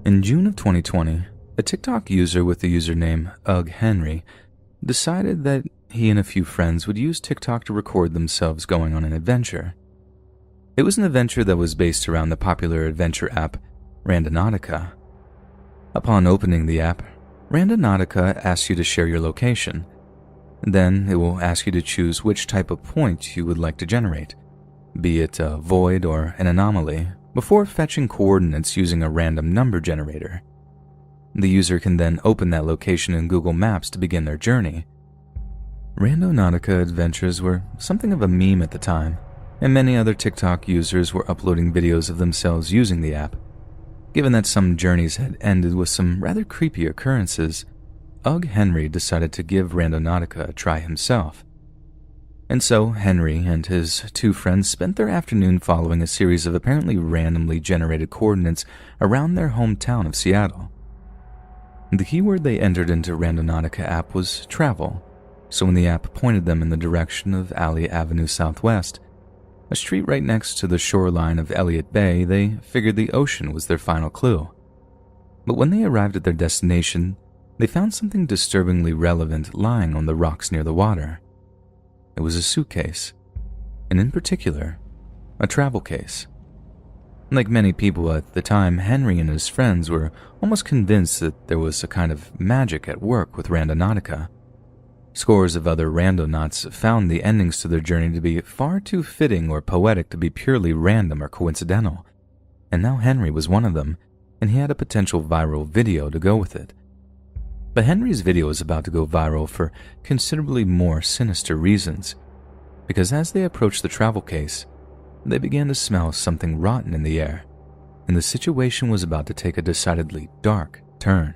In June of 2020, a TikTok user with the username Henry decided that he and a few friends would use TikTok to record themselves going on an adventure. It was an adventure that was based around the popular adventure app Randonautica. Upon opening the app, Randonautica asks you to share your location. Then it will ask you to choose which type of point you would like to generate, be it a void or an anomaly, before fetching coordinates using a random number generator. The user can then open that location in Google Maps to begin their journey. Randonautica adventures were something of a meme at the time, and many other TikTok users were uploading videos of themselves using the app. Given that some journeys had ended with some rather creepy occurrences, Henry decided to give Randonautica a try himself. And so Henry and his two friends spent their afternoon following a series of apparently randomly generated coordinates around their hometown of Seattle. The keyword they entered into Randonautica app was travel, so when the app pointed them in the direction of Alley Avenue Southwest, a street right next to the shoreline of Elliott Bay, they figured the ocean was their final clue. But when they arrived at their destination, they found something disturbingly relevant lying on the rocks near the water. It was a suitcase, and in particular, a travel case. Like many people at the time, Henry and his friends were almost convinced that there was a kind of magic at work with Randonautica. Scores of other randonauts found the endings to their journey to be far too fitting or poetic to be purely random or coincidental, and now Henry was one of them, and he had a potential viral video to go with it. But Henry's video is about to go viral for considerably more sinister reasons, because as they approached the travel case, they began to smell something rotten in the air, and the situation was about to take a decidedly dark turn.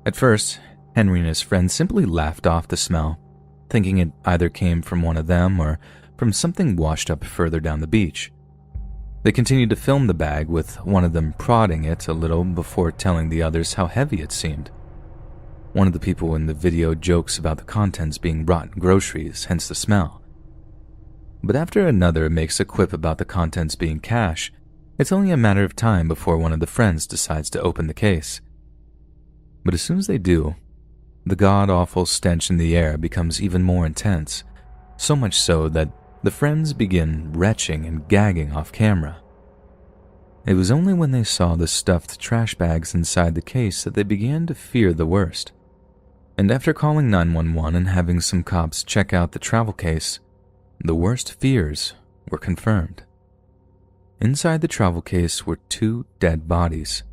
At first, Henry and his friends simply laughed off the smell, thinking it either came from one of them or from something washed up further down the beach. They continued to film the bag, with one of them prodding it a little before telling the others how heavy it seemed. One of the people in the video jokes about the contents being rotten groceries, hence the smell. But after another makes a quip about the contents being cash, it's only a matter of time before one of the friends decides to open the case. But as soon as they do, the god-awful stench in the air becomes even more intense, so much so that the friends begin retching and gagging off camera. It was only when they saw the stuffed trash bags inside the case that they began to fear the worst. And after calling 911 and having some cops check out the travel case, the worst fears were confirmed. Inside the travel case were 2 dead bodies,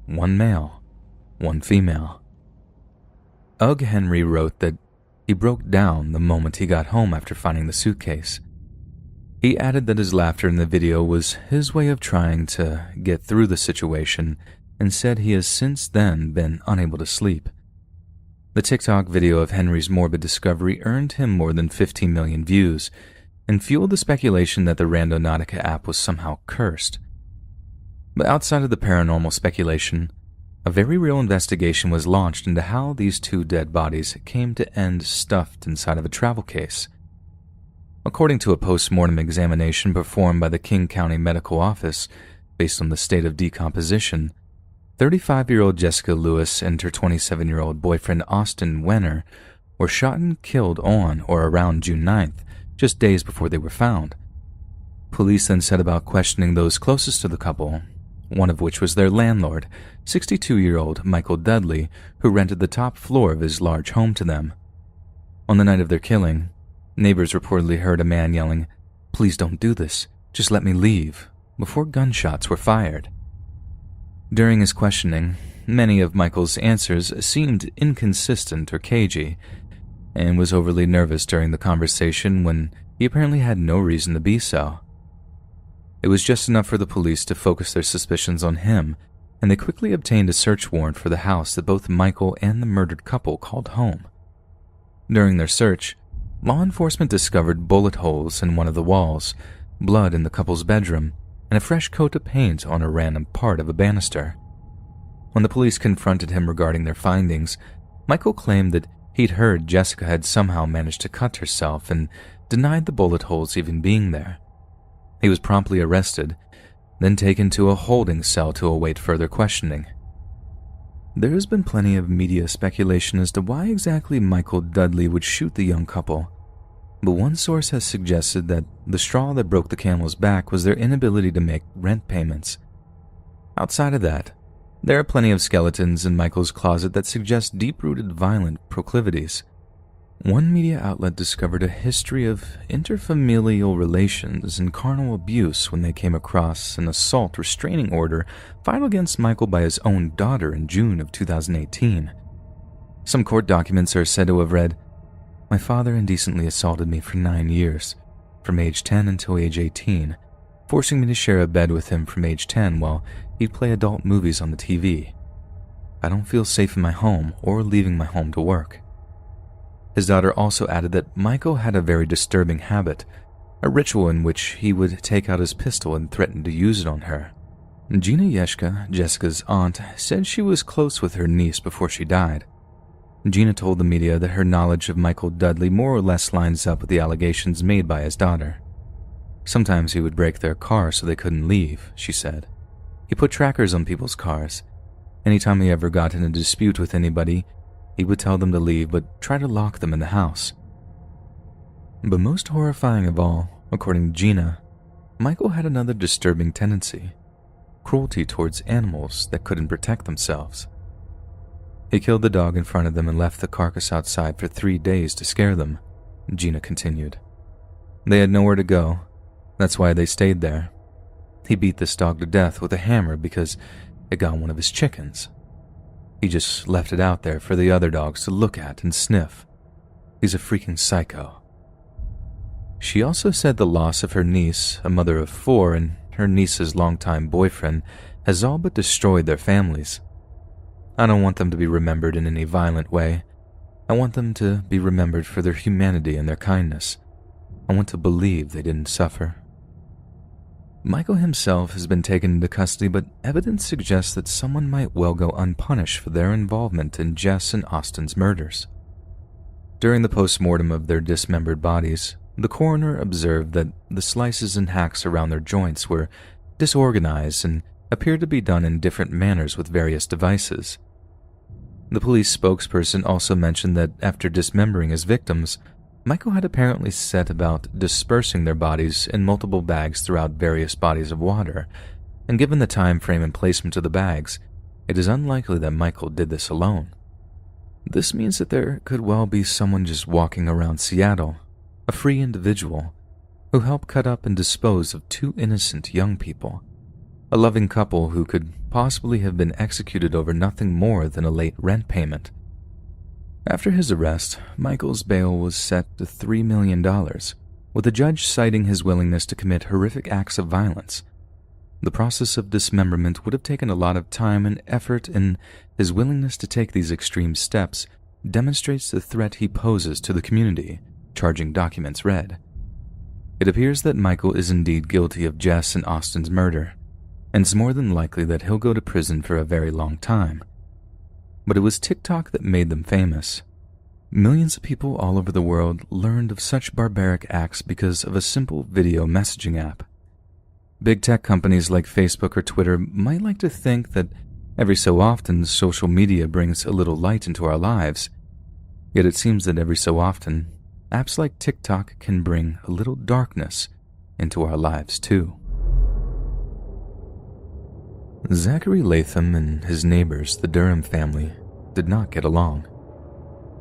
one male, one female. Henry wrote that he broke down the moment he got home after finding the suitcase. He added that his laughter in the video was his way of trying to get through the situation, and said he has since then been unable to sleep. The TikTok video of Henry's morbid discovery earned him more than 15 million views and fueled the speculation that the Randonautica app was somehow cursed. But outside of the paranormal speculation, a very real investigation was launched into how these 2 dead bodies came to end stuffed inside of a travel case. According to a post-mortem examination performed by the King County Medical Office, based on the state of decomposition, 35-year-old Jessica Lewis and her 27-year-old boyfriend Austin Wenner were shot and killed on or around June 9th, just days before they were found. Police then set about questioning those closest to the couple, one of which was their landlord, 62-year-old Michael Dudley, who rented the top floor of his large home to them. On the night of their killing, neighbors reportedly heard a man yelling, "Please don't do this, just let me leave," before gunshots were fired. During his questioning, many of Michael's answers seemed inconsistent or cagey, and was overly nervous during the conversation when he apparently had no reason to be so. It was just enough for the police to focus their suspicions on him, and they quickly obtained a search warrant for the house that both Michael and the murdered couple called home. During their search, law enforcement discovered bullet holes in one of the walls, blood in the couple's bedroom, and a fresh coat of paint on a random part of a banister. When the police confronted him regarding their findings, Michael claimed that he'd heard Jessica had somehow managed to cut herself and denied the bullet holes even being there. He was promptly arrested, then taken to a holding cell to await further questioning. There has been plenty of media speculation as to why exactly Michael Dudley would shoot the young couple, but one source has suggested that the straw that broke the camel's back was their inability to make rent payments. Outside of that, there are plenty of skeletons in Michael's closet that suggest deep-rooted violent proclivities. One media outlet discovered a history of interfamilial relations and carnal abuse when they came across an assault restraining order filed against Michael by his own daughter in June of 2018. Some court documents are said to have read, "My father indecently assaulted me for 9 years, from age 10 until age 18, forcing me to share a bed with him from age 10 while he'd play adult movies on the TV. I don't feel safe in my home or leaving my home to work." His daughter also added that Michael had a very disturbing habit, a ritual in which he would take out his pistol and threaten to use it on her. Gina Yeshka, Jessica's aunt, said she was close with her niece before she died. Gina told the media that her knowledge of Michael Dudley more or less lines up with the allegations made by his daughter. Sometimes he would break their car so they couldn't leave, she said. He put trackers on people's cars. Anytime he ever got in a dispute with anybody, he would tell them to leave but try to lock them in the house. But most horrifying of all, according to Gina, Michael had another disturbing tendency: cruelty towards animals that couldn't protect themselves. He killed the dog in front of them and left the carcass outside for 3 days to scare them, Gina continued. They had nowhere to go. That's why they stayed there. He beat this dog to death with a hammer because it got one of his chickens. He just left it out there for the other dogs to look at and sniff. He's a freaking psycho. She also said the loss of her niece, a mother of 4, and her niece's longtime boyfriend has all but destroyed their families. I don't want them to be remembered in any violent way. I want them to be remembered for their humanity and their kindness. I want to believe they didn't suffer. Michael himself has been taken into custody, but evidence suggests that someone might well go unpunished for their involvement in Jess and Austin's murders. During the post-mortem of their dismembered bodies, the coroner observed that the slices and hacks around their joints were disorganized and appeared to be done in different manners with various devices. The police spokesperson also mentioned that after dismembering his victims, Michael had apparently set about dispersing their bodies in multiple bags throughout various bodies of water, and given the time frame and placement of the bags, it is unlikely that Michael did this alone. This means that there could well be someone just walking around Seattle, a free individual, who helped cut up and dispose of 2 innocent young people, a loving couple who could possibly have been executed over nothing more than a late rent payment. After his arrest, Michael's bail was set to $3 million, with the judge citing his willingness to commit horrific acts of violence. The process of dismemberment would have taken a lot of time and effort, and his willingness to take these extreme steps demonstrates the threat he poses to the community, charging documents read. It appears that Michael is indeed guilty of Jess and Austin's murder, and it's more than likely that he'll go to prison for a very long time. But it was TikTok that made them famous. Millions of people all over the world learned of such barbaric acts because of a simple video messaging app. Big tech companies like Facebook or Twitter might like to think that every so often social media brings a little light into our lives. Yet it seems that every so often, apps like TikTok can bring a little darkness into our lives too. Zachary Latham and his neighbors, the Durham family, did not get along.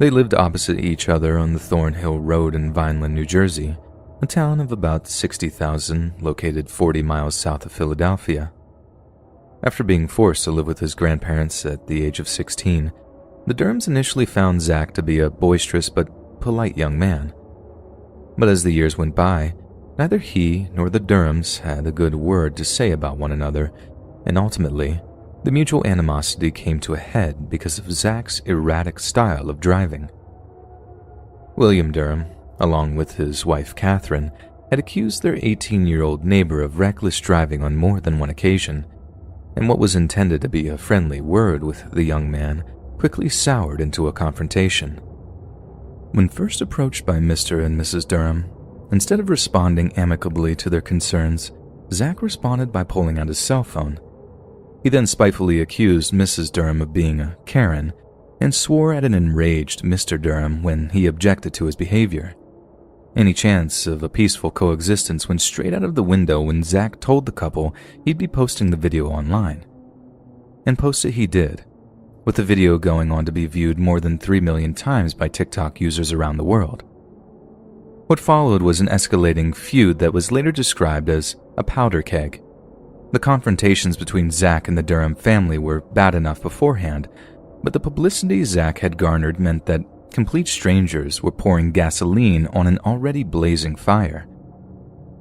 They lived opposite each other on the Thornhill Road in Vineland, New Jersey, a town of about 60,000 located 40 miles south of Philadelphia. After being forced to live with his grandparents at the age of 16, the Durhams initially found Zach to be a boisterous but polite young man. But as the years went by, neither he nor the Durhams had a good word to say about one another, and ultimately, the mutual animosity came to a head because of Zach's erratic style of driving. William Durham, along with his wife Catherine, had accused their 18-year-old neighbor of reckless driving on more than one occasion, and what was intended to be a friendly word with the young man quickly soured into a confrontation. When first approached by Mr. and Mrs. Durham, instead of responding amicably to their concerns, Zach responded by pulling out his cell phone. He then spitefully accused Mrs. Durham of being a Karen and swore at an enraged Mr. Durham when he objected to his behavior. Any chance of a peaceful coexistence went straight out of the window when Zach told the couple he'd be posting the video online. And post it he did, with the video going on to be viewed more than 3 million times by TikTok users around the world. What followed was an escalating feud that was later described as a powder keg. The confrontations between Zach and the Durham family were bad enough beforehand, but the publicity Zach had garnered meant that complete strangers were pouring gasoline on an already blazing fire.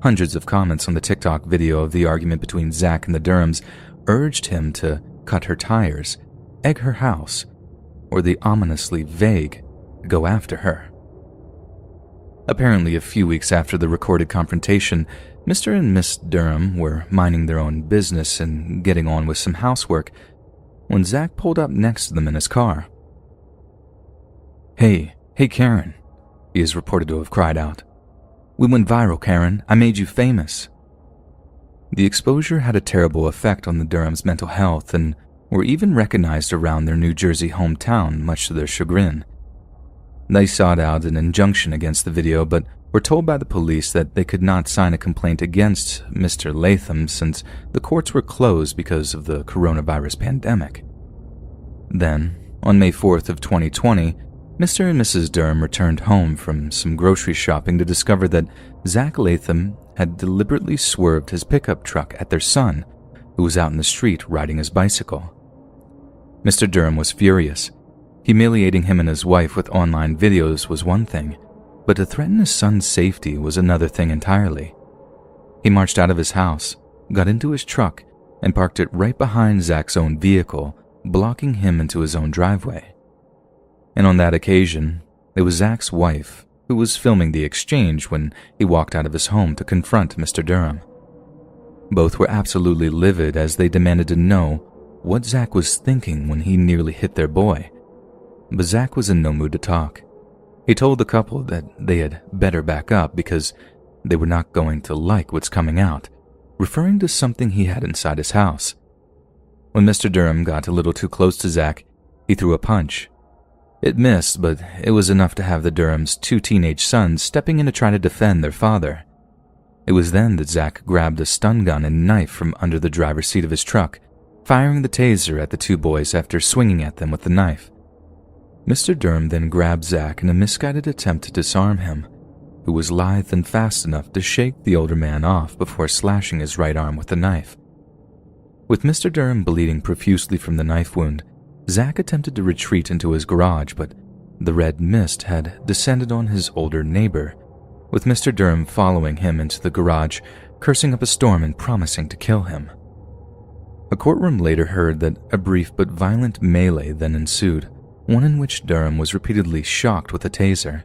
Hundreds of comments on the TikTok video of the argument between Zach and the Durhams urged him to cut her tires, egg her house, or the ominously vague, go after her. Apparently, a few weeks after the recorded confrontation, Mr. and Miss Durham were minding their own business and getting on with some housework when Zach pulled up next to them in his car. Hey Karen," he is reported to have cried out. "We went viral, Karen. I made you famous." The exposure had a terrible effect on the Durhams' mental health and were even recognized around their New Jersey hometown, much to their chagrin. They sought out an injunction against the video, but were told by the police that they could not sign a complaint against Mr. Latham since the courts were closed because of the coronavirus pandemic. Then, on May 4th of 2020, Mr. and Mrs. Durham returned home from some grocery shopping to discover that Zach Latham had deliberately swerved his pickup truck at their son, who was out in the street riding his bicycle. Mr. Durham was furious. Humiliating him and his wife with online videos was one thing, but to threaten his son's safety was another thing entirely. He marched out of his house, got into his truck, and parked it right behind Zach's own vehicle, blocking him into his own driveway. And on that occasion, it was Zach's wife who was filming the exchange when he walked out of his home to confront Mr. Durham. Both were absolutely livid as they demanded to know what Zach was thinking when he nearly hit their boy. But Zach was in no mood to talk. He told the couple that they had better back up because they were not going to like what's coming out, referring to something he had inside his house. When Mr. Durham got a little too close to Zach, he threw a punch. It missed, but it was enough to have the Durhams' 2 teenage sons stepping in to try to defend their father. It was then that Zach grabbed a stun gun and knife from under the driver's seat of his truck, firing the taser at the 2 boys after swinging at them with the knife. Mr. Durham then grabbed Zach in a misguided attempt to disarm him, who was lithe and fast enough to shake the older man off before slashing his right arm with the knife. With Mr. Durham bleeding profusely from the knife wound, Zach attempted to retreat into his garage, but the red mist had descended on his older neighbor, with Mr. Durham following him into the garage, cursing up a storm and promising to kill him. A courtroom later heard that a brief but violent melee then ensued, one in which Durham was repeatedly shocked with a taser.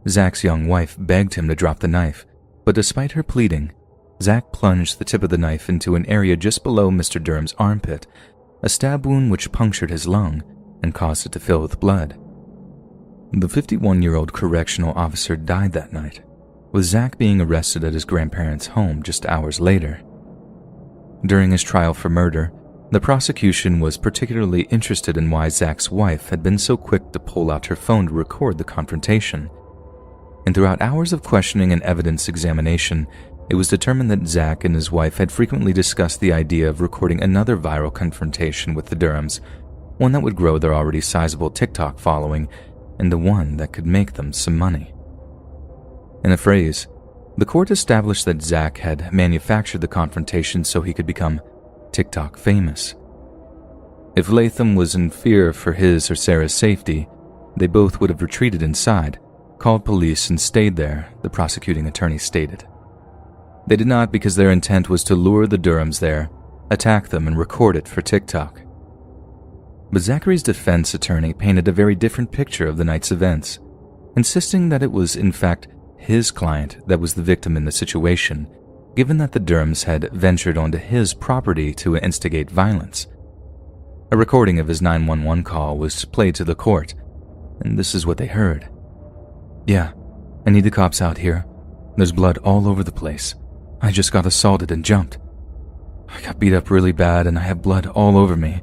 Zach's young wife begged him to drop the knife, but despite her pleading, Zach plunged the tip of the knife into an area just below Mr. Durham's armpit, a stab wound which punctured his lung and caused it to fill with blood. The 51-year-old correctional officer died that night, with Zach being arrested at his grandparents' home just hours later. During his trial for murder, the prosecution was particularly interested in why Zach's wife had been so quick to pull out her phone to record the confrontation. And throughout hours of questioning and evidence examination, it was determined that Zach and his wife had frequently discussed the idea of recording another viral confrontation with the Durhams, one that would grow their already sizable TikTok following, and the one that could make them some money. In a phrase, the court established that Zach had manufactured the confrontation so he could become TikTok famous. If Latham was in fear for his or Sarah's safety, they both would have retreated inside, called police, and stayed there, the prosecuting attorney stated. They did not because their intent was to lure the Durhams there, attack them, and record it for TikTok. But Zachary's defense attorney painted a very different picture of the night's events, insisting that it was in fact his client that was the victim in the situation, given that the Durhams had ventured onto his property to instigate violence. A recording of his 911 call was played to the court, and this is what they heard. "Yeah, I need the cops out here. There's blood all over the place. I just got assaulted and jumped. I got beat up really bad and I have blood all over me.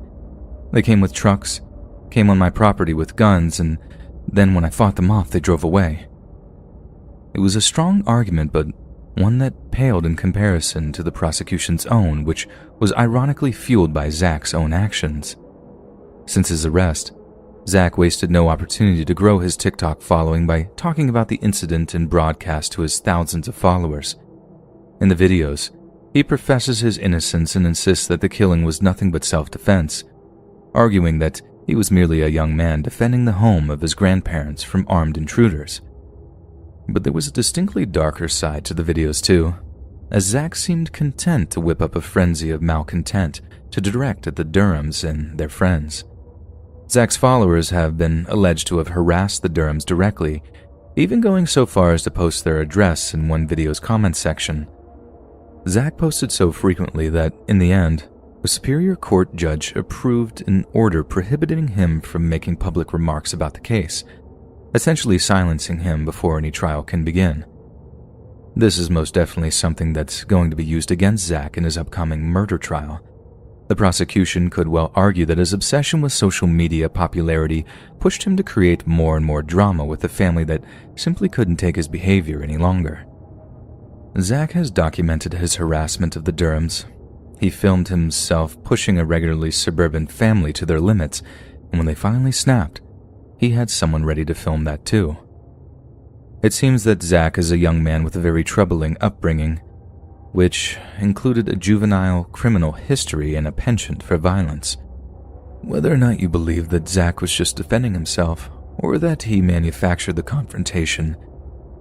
They came with trucks, came on my property with guns, and then when I fought them off, they drove away. It was a strong argument, but one that paled in comparison to the prosecution's own, which was ironically fueled by Zach's own actions. Since his arrest, Zach wasted no opportunity to grow his TikTok following by talking about the incident in broadcast to his thousands of followers. In the videos, he professes his innocence and insists that the killing was nothing but self-defense, arguing that he was merely a young man defending the home of his grandparents from armed intruders. But there was a distinctly darker side to the videos too, as Zach seemed content to whip up a frenzy of malcontent to direct at the Durhams and their friends. Zach's followers have been alleged to have harassed the Durhams directly, even going so far as to post their address in one video's comment section. Zach posted so frequently that, in the end, a superior court judge approved an order prohibiting him from making public remarks about the case, essentially silencing him before any trial can begin. This is most definitely something that's going to be used against Zach in his upcoming murder trial. The prosecution could well argue that his obsession with social media popularity pushed him to create more and more drama with a family that simply couldn't take his behavior any longer. Zach has documented his harassment of the Durhams. He filmed himself pushing a regularly suburban family to their limits, and when they finally snapped, he had someone ready to film that too. It seems that Zach is a young man with a very troubling upbringing, which included a juvenile criminal history and a penchant for violence. Whether or not you believe that Zach was just defending himself, or that he manufactured the confrontation,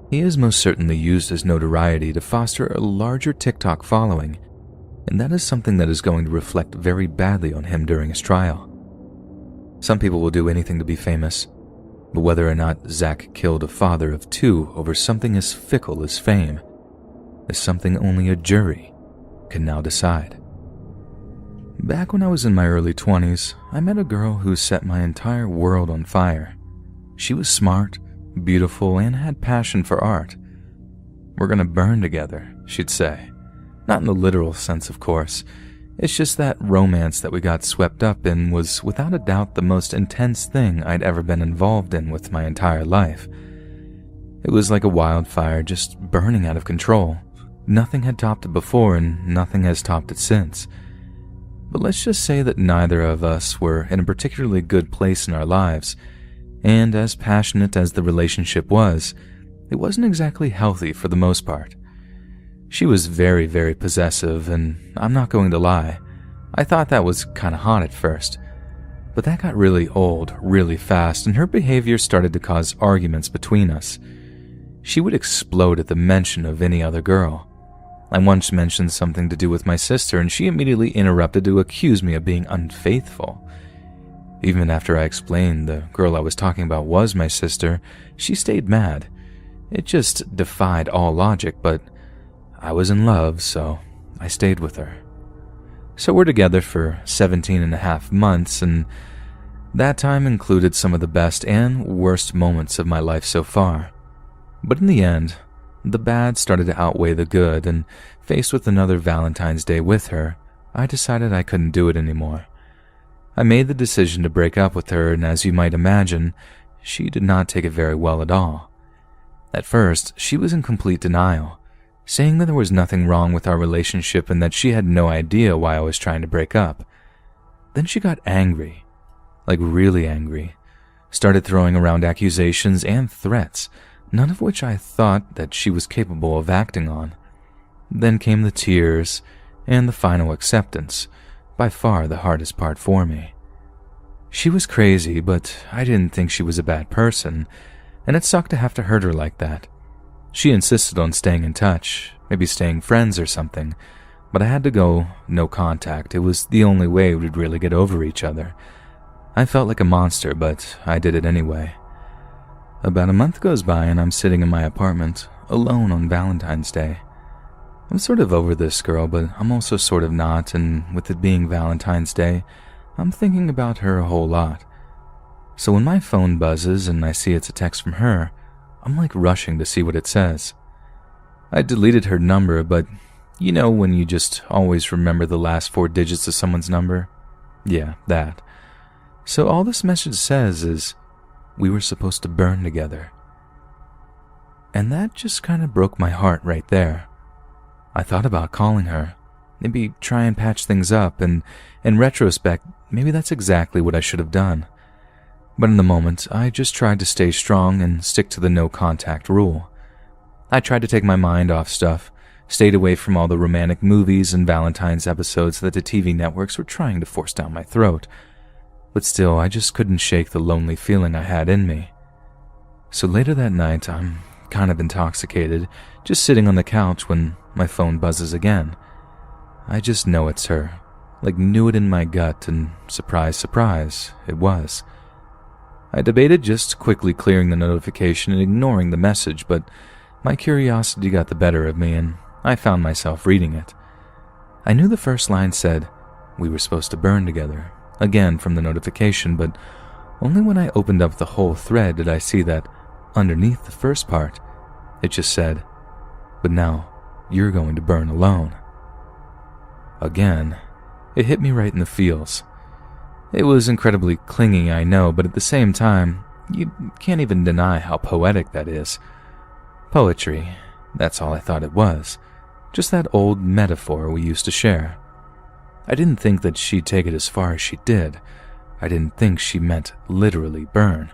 he has most certainly used his notoriety to foster a larger TikTok following, and that is something that is going to reflect very badly on him during his trial. Some people will do anything to be famous, but whether or not Zach killed a father of two over something as fickle as fame is something only a jury can now decide. Back when I was in my early 20s, I met a girl who set my entire world on fire. She was smart, beautiful, and had passion for art. "We're gonna burn together," she'd say. Not in the literal sense, of course. It's just that romance that we got swept up in was without a doubt the most intense thing I'd ever been involved in with my entire life. It was like a wildfire just burning out of control. Nothing had topped it before, and nothing has topped it since. But let's just say that neither of us were in a particularly good place in our lives, and as passionate as the relationship was, it wasn't exactly healthy for the most part. She was very, very possessive, and I'm not going to lie, I thought that was kinda hot at first. But that got really old, really fast, and her behavior started to cause arguments between us. She would explode at the mention of any other girl. I once mentioned something to do with my sister, and she immediately interrupted to accuse me of being unfaithful. Even after I explained the girl I was talking about was my sister, she stayed mad. It just defied all logic, but I was in love, so I stayed with her. So we're together for 17 and a half months, and that time included some of the best and worst moments of my life so far. But in the end, the bad started to outweigh the good, and faced with another Valentine's Day with her, I decided I couldn't do it anymore. I made the decision to break up with her, and as you might imagine, she did not take it very well at all. At first, she was in complete denial, saying that there was nothing wrong with our relationship and that she had no idea why I was trying to break up. Then she got angry, like really angry, started throwing around accusations and threats, none of which I thought that she was capable of acting on. Then came the tears and the final acceptance, by far the hardest part for me. She was crazy, but I didn't think she was a bad person, and it sucked to have to hurt her like that. She insisted on staying in touch, maybe staying friends or something, but I had to go no contact. It was the only way we'd really get over each other. I felt like a monster, but I did it anyway. About a month goes by and I'm sitting in my apartment, alone on Valentine's Day. I'm sort of over this girl, but I'm also sort of not, and with it being Valentine's Day, I'm thinking about her a whole lot. So when my phone buzzes and I see it's a text from her, I'm like rushing to see what it says. I deleted her number, but You know when you just always remember the last 4 digits of someone's number? Yeah, that. So all this message says is, we were supposed to burn together. And that just kind of broke my heart right there. I thought about calling her, maybe try and patch things up, and in retrospect, maybe that's exactly what I should have done. But in the moment, I just tried to stay strong and stick to the no contact rule. I tried to take my mind off stuff, stayed away from all the romantic movies and Valentine's episodes that the TV networks were trying to force down my throat. But still, I just couldn't shake the lonely feeling I had in me. So later that night, I'm kind of intoxicated, just sitting on the couch when my phone buzzes again. I just know it's her, like knew it in my gut, and surprise, surprise, it was. I debated just quickly clearing the notification and ignoring the message, but my curiosity got the better of me and I found myself reading it. I knew the first line said, we were supposed to burn together, again from the notification, but only when I opened up the whole thread did I see that underneath the first part, it just said, but now you're going to burn alone. Again, it hit me right in the feels. It was incredibly clinging, I know, but at the same time, you can't even deny how poetic that is. Poetry, that's all I thought it was. Just that old metaphor we used to share. I didn't think that she'd take it as far as she did. I didn't think she meant literally burn.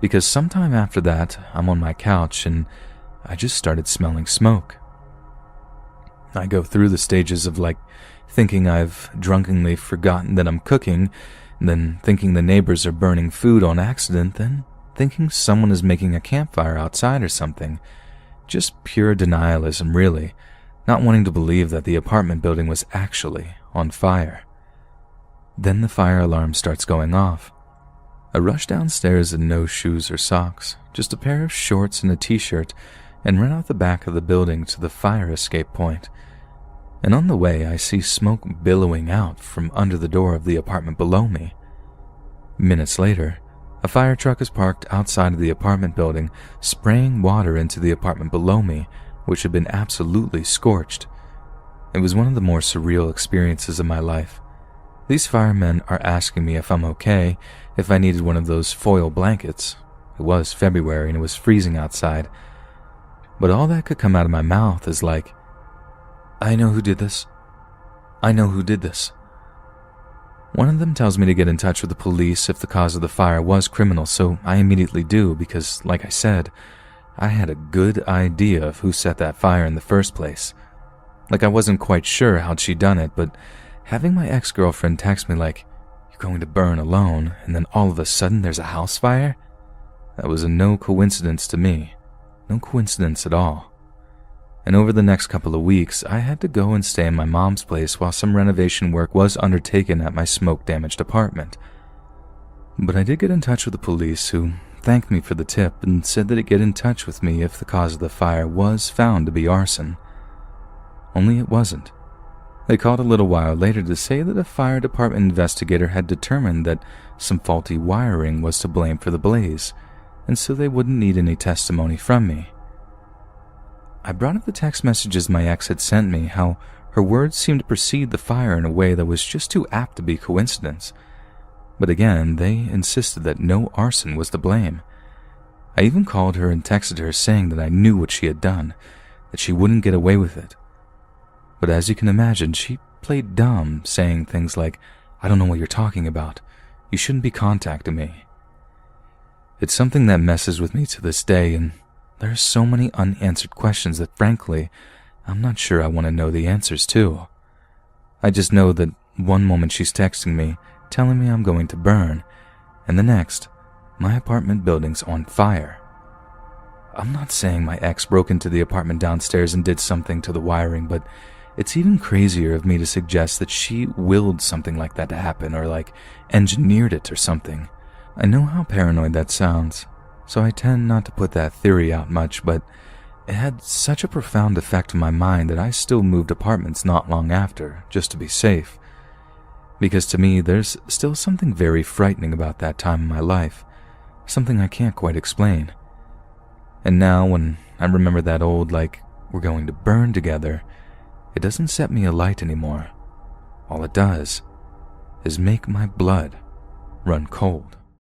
Because sometime after that, I'm on my couch and I just started smelling smoke. I go through the stages of thinking I've drunkenly forgotten that I'm cooking, then thinking the neighbors are burning food on accident, then thinking someone is making a campfire outside or something. Just pure denialism, really, not wanting to believe that the apartment building was actually on fire. Then the fire alarm starts going off. I rush downstairs in no shoes or socks, just a pair of shorts and a t-shirt, and run out the back of the building to the fire escape point. And on the way, I see smoke billowing out from under the door of the apartment below me. Minutes later, a fire truck is parked outside of the apartment building, spraying water into the apartment below me, which had been absolutely scorched. It was one of the more surreal experiences of my life. These firemen are asking me if I'm okay, if I needed one of those foil blankets. It was February and it was freezing outside. But all that could come out of my mouth is like, I know who did this. I know who did this. One of them tells me to get in touch with the police if the cause of the fire was criminal, so I immediately do because, like I said, I had a good idea of who set that fire in the first place. I wasn't quite sure how'd she done it, but having my ex-girlfriend text me you're going to burn alone, and then all of a sudden there's a house fire? That was a no coincidence to me. No coincidence at all. And over the next couple of weeks, I had to go and stay in my mom's place while some renovation work was undertaken at my smoke-damaged apartment. But I did get in touch with the police, who thanked me for the tip and said that they'd get in touch with me if the cause of the fire was found to be arson. Only it wasn't. They called a little while later to say that a fire department investigator had determined that some faulty wiring was to blame for the blaze, and so they wouldn't need any testimony from me. I brought up the text messages my ex had sent me, how her words seemed to precede the fire in a way that was just too apt to be coincidence. But again, they insisted that no arson was to blame. I even called her and texted her saying that I knew what she had done, that she wouldn't get away with it. But as you can imagine, she played dumb, saying things like, I don't know what you're talking about. You shouldn't be contacting me. It's something that messes with me to this day, and there are so many unanswered questions that, frankly, I'm not sure I want to know the answers to. I just know that one moment she's texting me, telling me I'm going to burn, and the next, my apartment building's on fire. I'm not saying my ex broke into the apartment downstairs and did something to the wiring, but it's even crazier of me to suggest that she willed something like that to happen, or engineered it or something. I know how paranoid that sounds, so I tend not to put that theory out much, but it had such a profound effect on my mind that I still moved apartments not long after, just to be safe. Because to me, there's still something very frightening about that time in my life, something I can't quite explain. And now when I remember that old, we're going to burn together, It doesn't set me alight anymore. All it does is make my blood run cold.